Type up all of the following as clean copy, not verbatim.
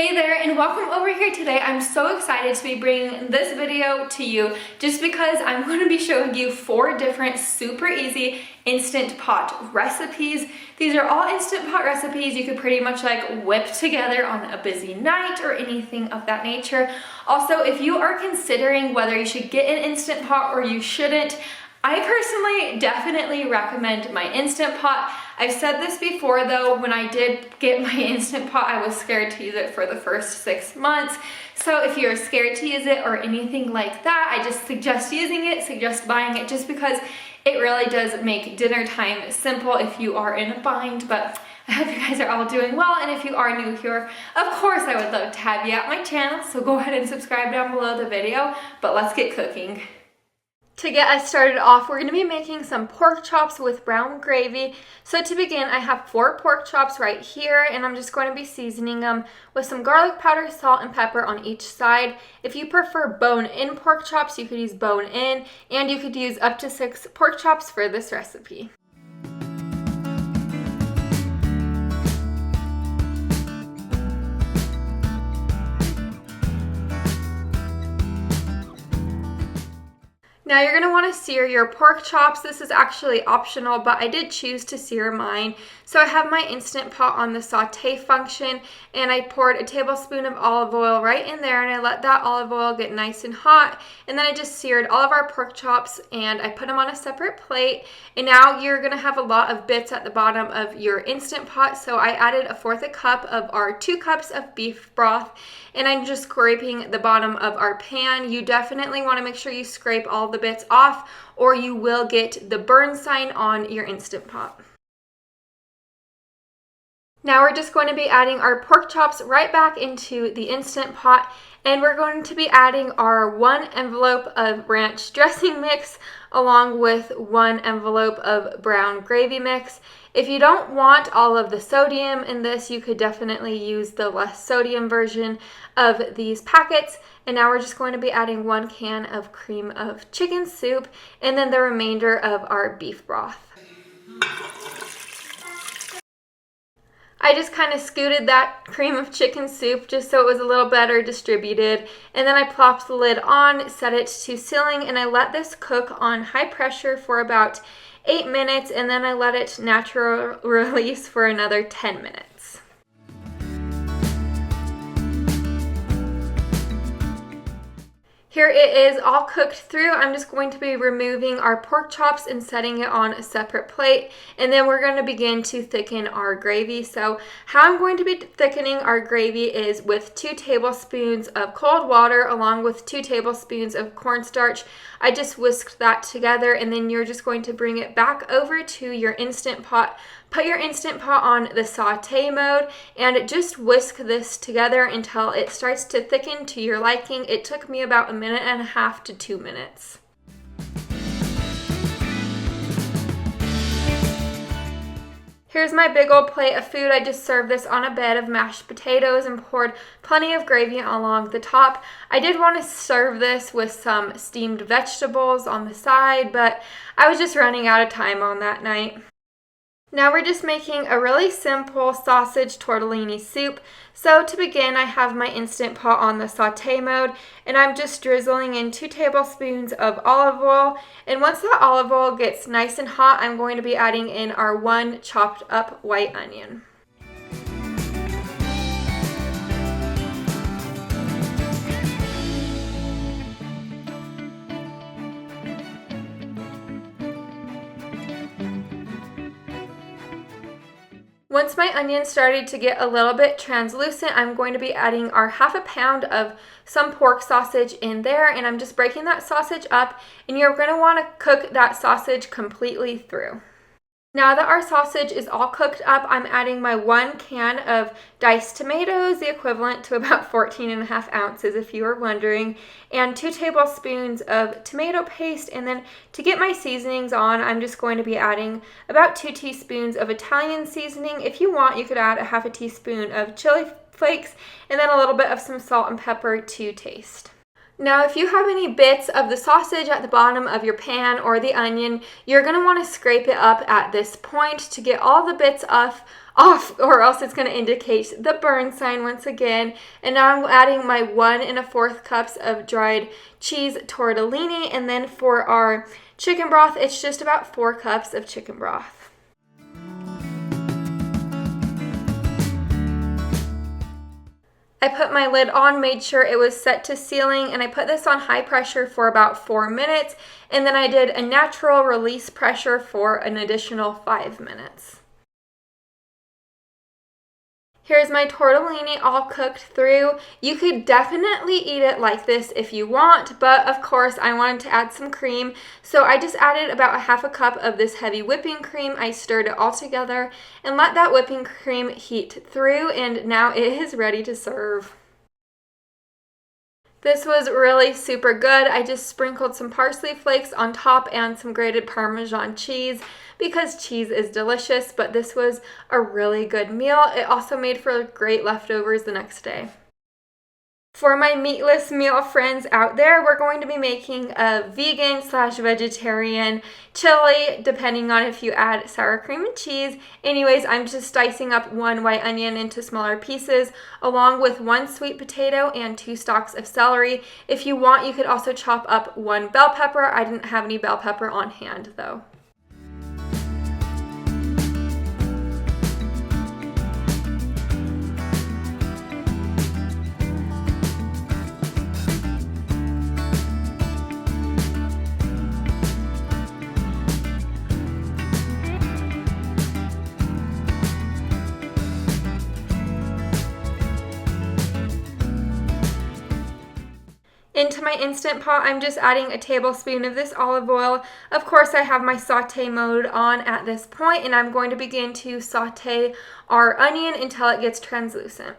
Hey there and welcome over here today. I'm so excited to be bringing this video to you just because I'm going to be showing you 4 different super easy Instant Pot recipes. These are all Instant Pot recipes you could pretty much like whip together on a busy night or anything of that nature. Also, if you are considering whether you should get an Instant Pot or you shouldn't, I personally definitely recommend my Instant Pot. I've said this before though, when I did get my Instant Pot, I was scared to use it for the first 6 months. So if you're scared to use it or anything like that, I just suggest using it, suggest buying it just because it really does make dinner time simple if you are in a bind. But I hope you guys are all doing well, and if you are new here, of course I would love to have you at my channel, so go ahead and subscribe down below the video, but let's get cooking. To get us started off, we're going to be making some pork chops with brown gravy. So to begin, I have 4 pork chops right here, and I'm just going to be seasoning them with some garlic powder, salt, and pepper on each side. If you prefer bone-in pork chops, you could use bone-in, and you could use up to 6 pork chops for this recipe. Now you're going to want to sear your pork chops. This is actually optional, but I did choose to sear mine. So I have my Instant Pot on the saute function, and I poured a tablespoon of olive oil right in there, and I let that olive oil get nice and hot. And then I just seared all of our pork chops, and I put them on a separate plate. And now you're going to have a lot of bits at the bottom of your Instant Pot. So I added 1/4 cup of our 2 cups of beef broth, and I'm just scraping the bottom of our pan. You definitely want to make sure you scrape all the bits off, or you will get the burn sign on your Instant Pot. Now we're just going to be adding our pork chops right back into the Instant Pot, and we're going to be adding our 1 envelope of ranch dressing mix along with 1 envelope of brown gravy mix. If you don't want all of the sodium in this, you could definitely use the less sodium version of these packets. And now we're just going to be adding 1 can of cream of chicken soup and then the remainder of our beef broth. I just kind of scooted that cream of chicken soup just so it was a little better distributed, and then I plopped the lid on, set it to sealing, and I let this cook on high pressure for about 8 minutes, and then I let it natural release for another 10 minutes. Here it is all cooked through. I'm just going to be removing our pork chops and setting it on a separate plate, and then we're going to begin to thicken our gravy. So how I'm going to be thickening our gravy is with 2 tablespoons of cold water along with 2 tablespoons of cornstarch. I just whisked that together, and then you're just going to bring it back over to your Instant Pot. Put your Instant Pot on the saute mode and just whisk this together until it starts to thicken to your liking. It took me about 1.5 to 2 minutes. Here's my big old plate of food. I just served this on a bed of mashed potatoes and poured plenty of gravy along the top. I did want to serve this with some steamed vegetables on the side, but I was just running out of time on that night. Now we're just making a really simple sausage tortellini soup. So to begin, I have my Instant Pot on the saute mode, and I'm just drizzling in 2 tablespoons of olive oil. And once that olive oil gets nice and hot, I'm going to be adding in our 1 chopped up white onion. Once my onion started to get a little bit translucent, I'm going to be adding our 1/2 pound of some pork sausage in there, and I'm just breaking that sausage up, and you're going to want to cook that sausage completely through. Now that our sausage is all cooked up, I'm adding my 1 can of diced tomatoes, the equivalent to about 14.5 ounces if you were wondering, and 2 tablespoons of tomato paste. And then to get my seasonings on, I'm just going to be adding about 2 teaspoons of Italian seasoning. If you want, you could add 1/2 teaspoon of chili flakes, and then a little bit of some salt and pepper to taste. Now, if you have any bits of the sausage at the bottom of your pan or the onion, you're going to want to scrape it up at this point to get all the bits off off, or else it's going to indicate the burn sign once again. And now I'm adding my 1 1/4 cups of dried cheese tortellini, and then for our chicken broth, it's just about 4 cups of chicken broth. I put my lid on, made sure it was set to sealing, and I put this on high pressure for about 4 minutes, and then I did a natural release pressure for an additional 5 minutes. Here's my tortellini all cooked through. You could definitely eat it like this if you want, but of course I wanted to add some cream, so I just added about 1/2 cup of this heavy whipping cream. I stirred it all together and let that whipping cream heat through, and now it is ready to serve. This was really super good. I just sprinkled some parsley flakes on top and some grated Parmesan cheese because cheese is delicious, but this was a really good meal. It also made for great leftovers the next day. For my meatless meal friends out there, we're going to be making a vegan/vegetarian chili, depending on if you add sour cream and cheese. Anyways, I'm just dicing up 1 white onion into smaller pieces, along with 1 sweet potato and 2 stalks of celery. If you want, you could also chop up 1 bell pepper. I didn't have any bell pepper on hand though. Into my Instant Pot, I'm just adding a tablespoon of this olive oil. Of course, I have my saute mode on at this point, and I'm going to begin to saute our onion until it gets translucent.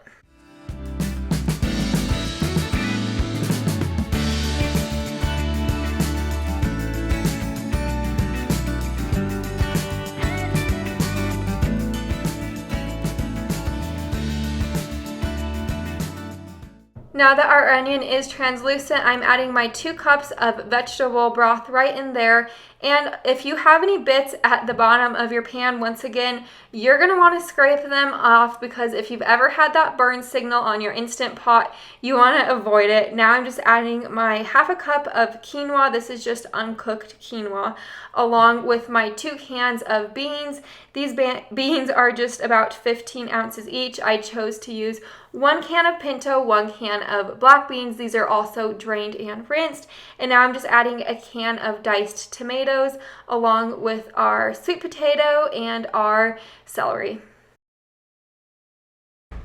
Now that our onion is translucent, I'm adding my 2 cups of vegetable broth right in there. And if you have any bits at the bottom of your pan, once again, you're going to want to scrape them off, because if you've ever had that burn signal on your Instant Pot, you want to avoid it. Now I'm just adding my 1/2 cup of quinoa. This is just uncooked quinoa, along with my 2 cans of beans. These beans are just about 15 ounces each. I chose to use 1 can of pinto, 1 can of black beans. These are also drained and rinsed. And now I'm just adding a can of diced tomatoes, along with our sweet potato and our celery.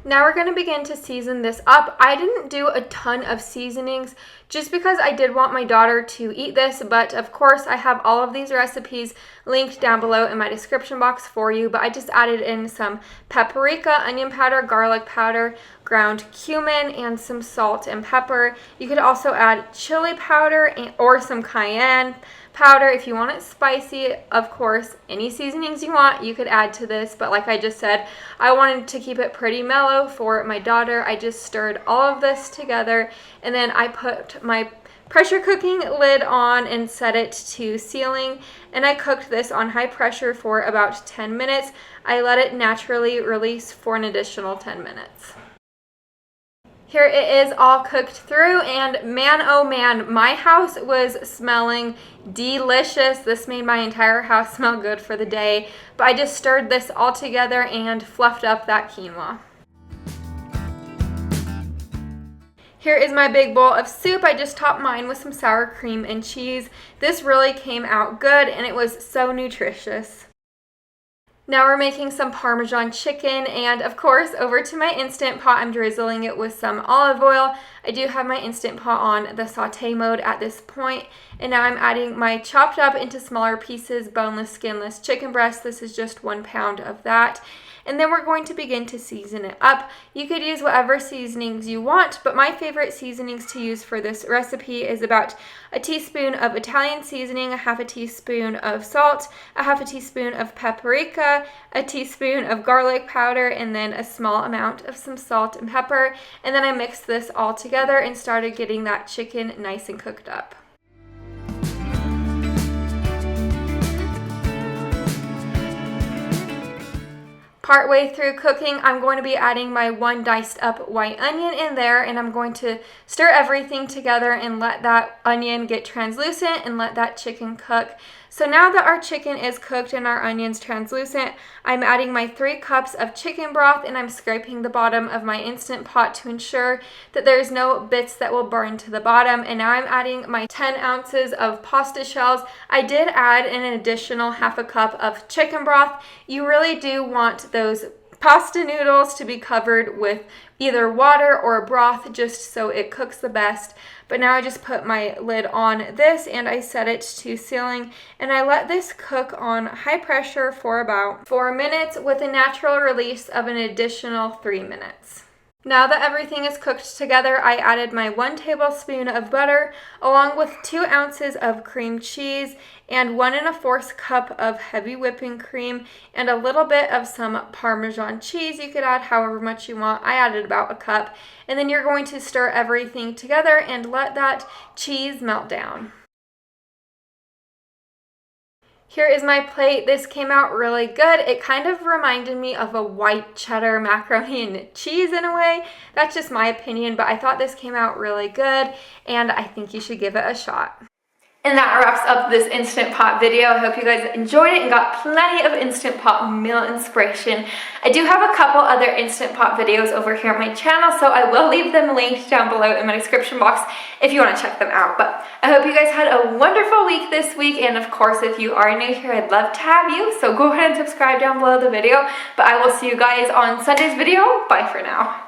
Now we're going to begin to season this up. I didn't do a ton of seasonings just because I did want my daughter to eat this, but of course I have all of these recipes linked down below in my description box for you. But I just added in some paprika, onion powder, garlic powder, ground cumin, and some salt and pepper. You could also add chili powder or some cayenne powder if you want it spicy. Of course, any seasonings you want you could add to this, but like I just said, I wanted to keep it pretty mellow for my daughter. I just stirred all of this together, and then I put my pressure cooking lid on and set it to sealing, and I cooked this on high pressure for about 10 minutes. I let it naturally release for an additional 10 minutes. Here it is all cooked through, and man, oh man, my house was smelling delicious. This made my entire house smell good for the day, but I just stirred this all together and fluffed up that quinoa. Here is my big bowl of soup. I just topped mine with some sour cream and cheese. This really came out good, and it was so nutritious. Now we're making some Parmesan chicken, and of course over to my Instant Pot, I'm drizzling it with some olive oil. I do have my Instant Pot on the saute mode at this point, and now I'm adding my chopped up into smaller pieces boneless skinless chicken breast. This is just 1 pound of that. And then we're going to begin to season it up. You could use whatever seasonings you want, but my favorite seasonings to use for this recipe is about a teaspoon of Italian seasoning, 1/2 teaspoon of salt, 1/2 teaspoon of paprika, a teaspoon of garlic powder, and then a small amount of some salt and pepper. And then I mixed this all together and started getting that chicken nice and cooked up. Partway through cooking, I'm going to be adding my 1 diced up white onion in there, and I'm going to stir everything together and let that onion get translucent and let that chicken cook. So now that our chicken is cooked and our onions translucent, I'm adding my 3 cups of chicken broth, and I'm scraping the bottom of my Instant Pot to ensure that there's no bits that will burn to the bottom. And now I'm adding my 10 ounces of pasta shells. I did add an additional half a cup of chicken broth. You really do want those pasta noodles to be covered with either water or broth just so it cooks the best. But now I just put my lid on this and I set it to sealing, and I let this cook on high pressure for about 4 minutes with a natural release of an additional 3 minutes. Now that everything is cooked together, I added my 1 tablespoon of butter along with 2 ounces of cream cheese and 1 1/4 cup of heavy whipping cream and a little bit of some Parmesan cheese. You could add however much you want. I added about a cup. And then you're going to stir everything together and let that cheese melt down. Here is my plate. This came out really good. It kind of reminded me of a white cheddar macaroni and cheese in a way. That's just my opinion, but I thought this came out really good, and I think you should give it a shot. And that wraps up this Instant Pot video. I hope you guys enjoyed it and got plenty of Instant Pot meal inspiration. I do have a couple other Instant Pot videos over here on my channel, so I will leave them linked down below in my description box if you want to check them out. But I hope you guys had a wonderful week this week, and of course, if you are new here, I'd love to have you, so go ahead and subscribe down below the video. But I will see you guys on Sunday's video. Bye for now.